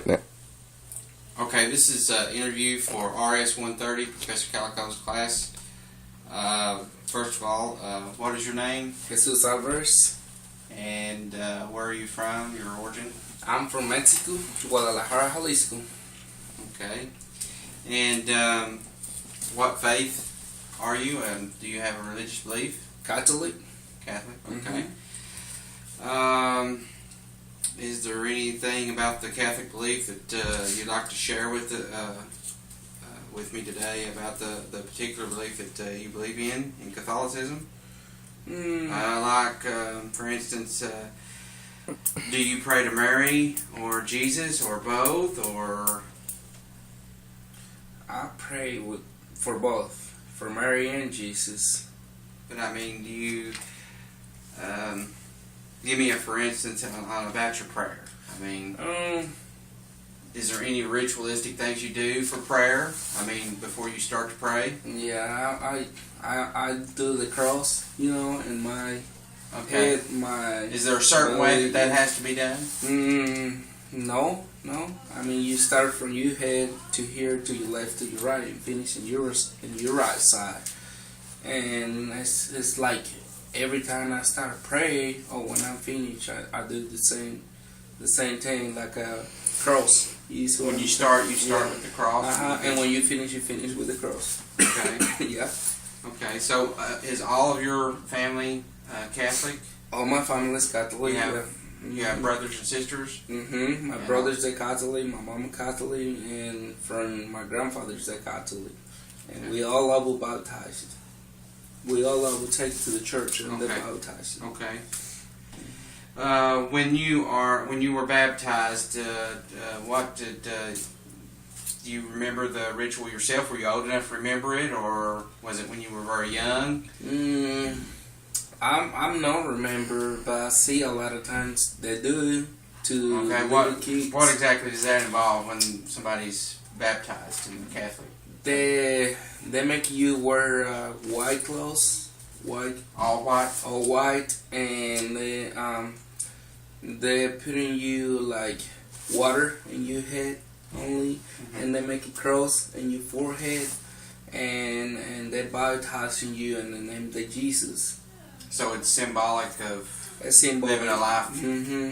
Yeah. Okay, this is an interview for RS130, Professor Calico's class. First of all, what is your name? Jesus Alvarez. And where are you from, your origin? I'm from Mexico, Guadalajara, Jalisco. Okay. And what faith are you, and do you have a religious belief? Catholic. Catholic, okay. Is there anything about the Catholic belief that you'd like to share with me today about the particular belief that you believe in Catholicism? For instance, do you pray to Mary or Jesus or both, or? I pray for both, for Mary and Jesus. But I mean, do you give me a for instance about your prayer? I mean, is there any ritualistic things you do for prayer? I mean, before you start to pray? Yeah, I do the cross, in my Okay. head, Is there a certain way that has to be done? No. I mean, you start from your head to here, to your left, to your right, and finish in your right side. And it's like every time I start praying, or when I'm finished, I do the same thing, like a cross. When you start with the cross. And when you finish with the cross. Okay. Yeah. Okay. So is all of your family Catholic? All my family is Catholic. You have brothers and sisters? My brothers are Catholic, my mom is Catholic, and from my grandfather's are Catholic. And we all are baptized. We all are take to the church and they're baptized. Okay. When you were baptized, do you remember the ritual yourself? Were you old enough to remember it, or was it when you were very young? I'm not remember, but I see a lot of times they do to little kids. What exactly does that involve when somebody's baptized in the Catholic? They make you wear white clothes, all white, and they put in you like water in your head only, and they make a cross in your forehead, and they baptizing you in the name of Jesus. So it's symbolic of living a life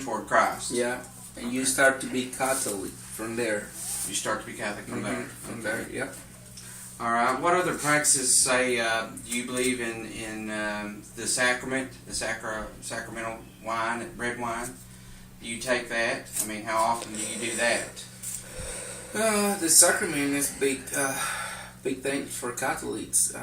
toward Christ. Yeah, and you start to be Catholic from there. You start to be Catholic from there. From there, yeah. All right. What other practices do you believe in the sacrament, the sacramental wine, red wine? Do you take that? I mean, how often do you do that? The sacrament is big thing for Catholics.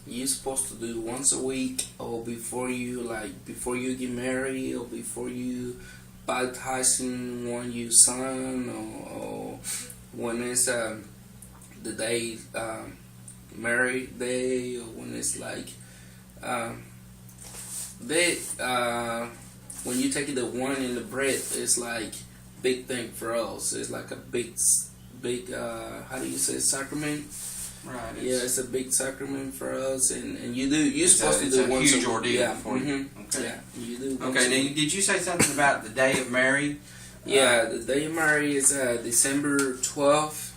You're supposed to do once a week, or before you get married, or before you baptizing one your son, or when it's the day married day, or when it's like when you take the wine and the bread, it's like big thing for us. It's like a big how do you say, sacrament? Right. Yeah, it's a big sacrament for us, and you're supposed to do once a huge ordeal for you. Okay. Yeah, you do. Okay. Now, did you say something about the Day of Mary? Yeah, the Day of Mary is December 12th.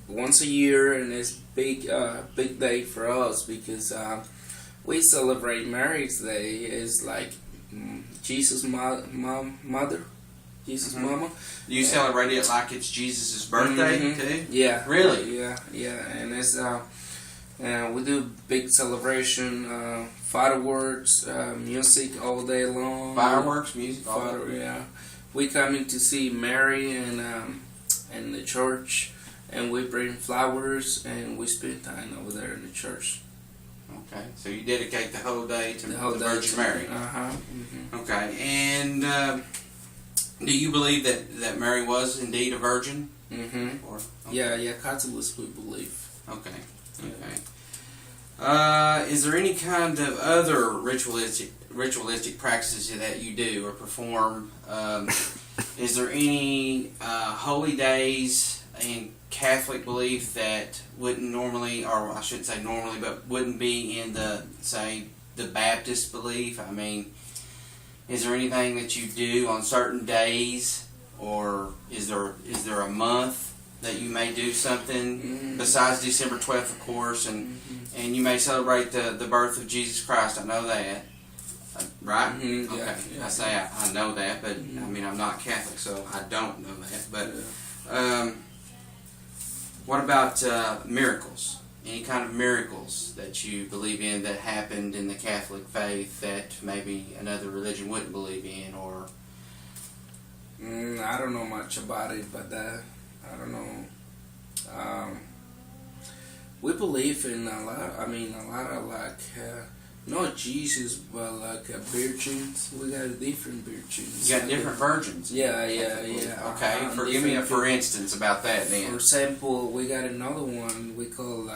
Once a year, and it's big day for us because we celebrate Mary's Day. It's like Jesus' mother. Jesus' mama. You celebrate it like it's Jesus' birthday too? Yeah. Really? Yeah. And it's we do big celebration, fireworks, music all day long. Fireworks, music, Yeah. We coming to see Mary and the church, and we bring flowers and we spend time over there in the church. Okay, so you dedicate the whole day to the Virgin Mary. Okay, and do you believe that Mary was indeed a virgin? Or, okay. Yeah, Catholics we believe. Okay. Is there any kind of other ritualistic practices that you do or perform? Is there any holy days in Catholic belief that wouldn't normally, or I shouldn't say normally, but wouldn't be in the Baptist belief? I mean, is there anything that you do on certain days or is there a month that you may do something besides December 12th, of course, and you may celebrate the birth of Jesus Christ. I know that, right? Mm-hmm, okay. Yeah. I say I know that, but I mean I'm not Catholic, so I don't know that. But what about miracles? Any kind of miracles that you believe in that happened in the Catholic faith that maybe another religion wouldn't believe in, or? I don't know much about it, but I don't know. We believe in a lot. I mean, a lot of not Jesus, but virgins. We got different virgins. You got different virgins. Yeah. Okay, give me a for instance about that then. For example, we got another one we call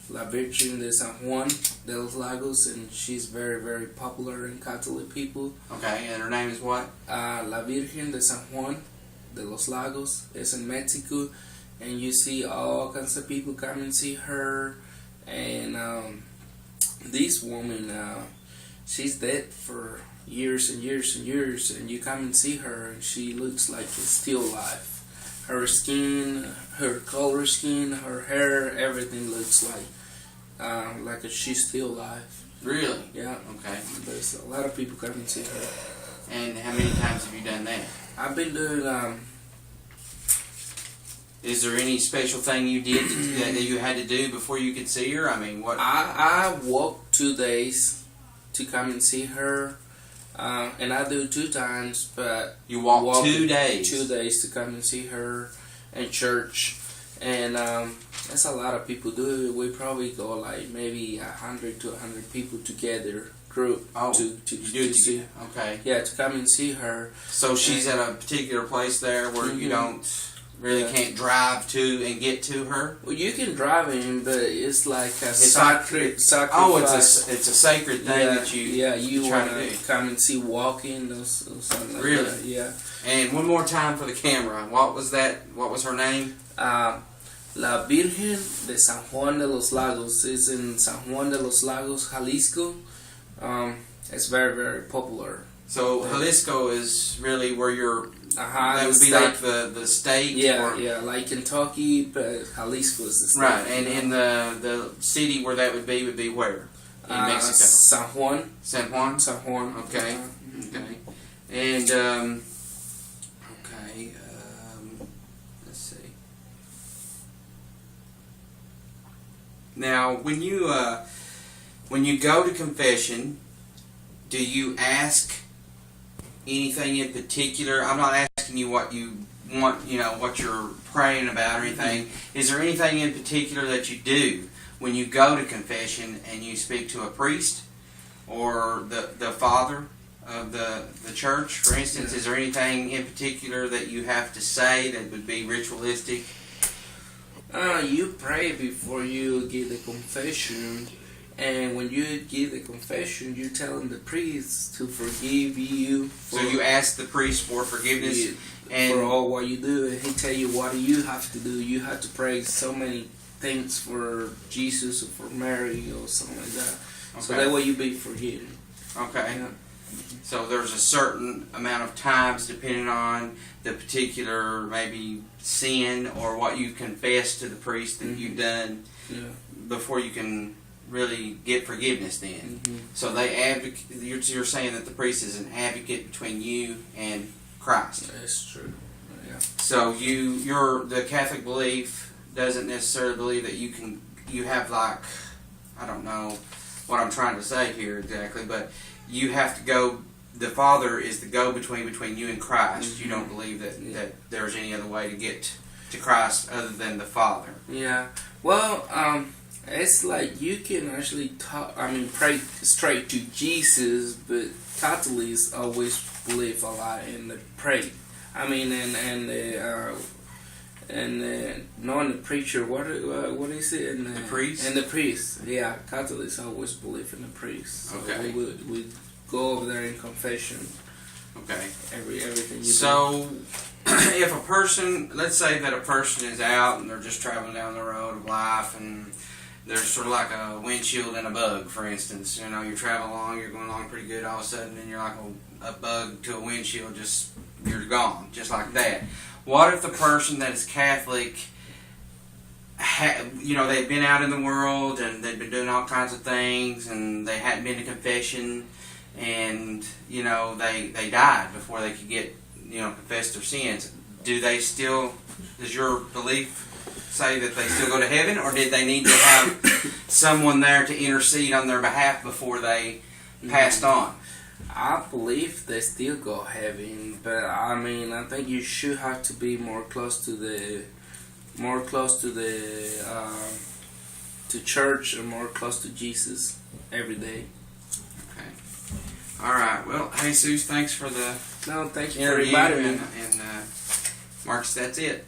La Virgen de San Juan de los Lagos, and she's very, very popular in Catholic people. Okay, and her name is what? La Virgen de San Juan de los Lagos. It's in Mexico, and you see all kinds of people come and see her. And this woman, she's dead for years and years and years, and you come and see her, and she looks like she's still alive. Her skin, her color skin, her hair, everything looks like she's still alive. Really? Yeah. Okay. There's a lot of people come and see her. And how many times have you done that? I've been doing. Is there any special thing you did that you had to do before you could see her? I mean, what? I walked 2 days to come and see her, and I do 2 times. But you walk 2 days. 2 days to come and see her in church, and that's a lot of people do it. We probably go like maybe 100 to 100 people together, group to see. Okay. Yeah, to come and see her. So she's at a particular place there where you don't really can't drive to and get to her. Well, you can drive in, but it's like a sacrifice. Oh, it's a sacred thing that you want to do. Come and see walking or something like really? that. Yeah. And one more time for the camera. What was that? What was her name? La Virgen de San Juan de los Lagos. It's in San Juan de los Lagos, Jalisco. It's very, very popular. So Jalisco is really where you're. That would be state. like the state. Yeah, like Kentucky, but Jalisco is the state. Right, and in the city where that would be where? In Mexico. San Juan. San Juan. San Juan. Okay. Okay. And let's see. Now, when you go to confession, do you ask anything in particular? I'm not asking you what you want, what you're praying about or anything. Is there anything in particular that you do when you go to confession and you speak to a priest or the father of the church, for instance? Is there anything in particular that you have to say that would be ritualistic? You pray before you give the confession. And when you give the confession, you're telling the priest to forgive you. So you ask the priest for forgiveness and for all what you do, and he tell you what you have to do. You have to pray so many things for Jesus or for Mary or something like that. Okay. So that way you be forgiven. Okay. Yeah. So there's a certain amount of times, depending on the particular maybe sin or what you confess to the priest that you've done, before you can really get forgiveness then. So you're saying that the priest is an advocate between you and Christ. That's true. Yeah. So the Catholic belief doesn't necessarily believe that you have like, I don't know what I'm trying to say here exactly, but you have to go, the Father is the go-between between you and Christ. You don't believe that there's any other way to get to Christ other than the Father. Yeah. Well, it's like you can actually pray straight to Jesus, but Catholics always believe a lot in the pray. I mean, knowing the preacher, what is it? And the priest? And the priest, yeah. Catholics always believe in the priest. So okay. We go over there in confession. Okay. Everything you do. So, if a person, let's say that a person is out and they're just traveling down the road of life and there's sort of like a windshield and a bug, for instance. You're traveling along, you're going along pretty good, all of a sudden, and you're like a bug to a windshield just you're gone, just like that. What if the person that is Catholic, they've been out in the world and they've been doing all kinds of things, and they hadn't been to confession, and they died before they could get confess their sins? Does your belief say that they still go to heaven, or did they need to have someone there to intercede on their behalf before they passed on? I believe they still go heaven, but I think you should have to be more close to church and more close to Jesus every day. Okay. All right. Well, Jesus, thanks for the No, thank you for interview, inviting me. and Marcus, that's it.